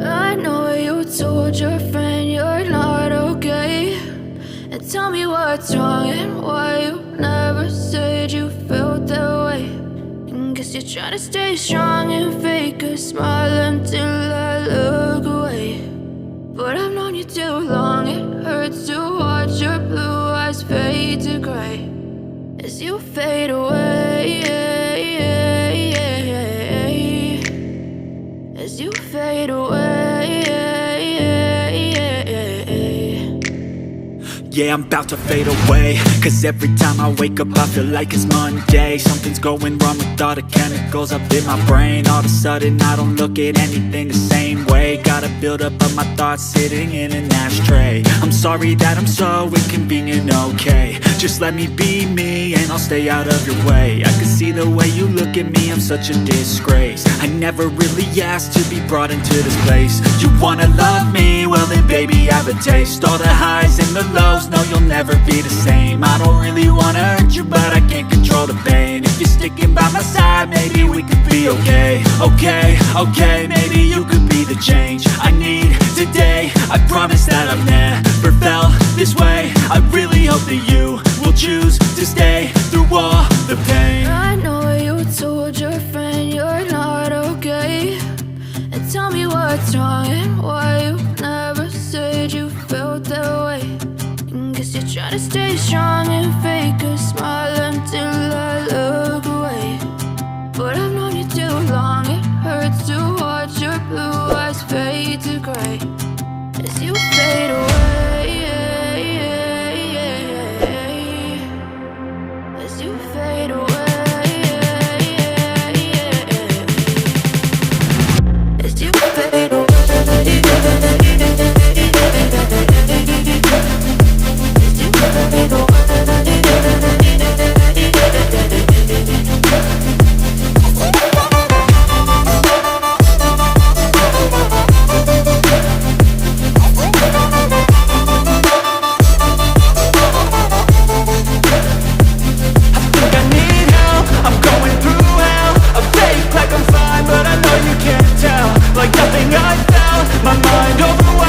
I know you told your friend you're not okay, and tell me what's wrong and why you never said you felt that way. And guess you're trying to stay strong and fake a smile until I look away. But I've known you too long, it hurts to watch your blue eyes fade to gray as you fade away, as you fade away. Yeah, I'm about to fade away, cause every time I wake up I feel like it's Monday. Something's going wrong with all the chemicals up in my brain. All of a sudden I don't look at anything the same way. Got a buildup of my thoughts sitting in an ashtray. I'm sorry that I'm so inconvenient, okay. Just let me be me and I'll stay out of your way. I can see the way you look at me, I'm such a disgrace. I never really asked to be brought into this place. You wanna love me? Well then baby I have a taste. All the highs and the lows, no you'll never be the same. I don't really wanna hurt you but I can't control the pain. If you're sticking by my side maybe we could be okay. Okay, maybe you could be the change I need today. I promise that I've never felt this way. I really hope that you will choose to stay through all the pain. I know you told your friend you're not okay, and tell me what's wrong and why you never said you felt that way. And guess you're trying to stay strong and fake a smile until I look away. But I've known you too long, it hurts to watch your blue eyes fade to gray as you fade away, as you fade away, as you fade away. Like nothing I felt, my mind overwhelmed.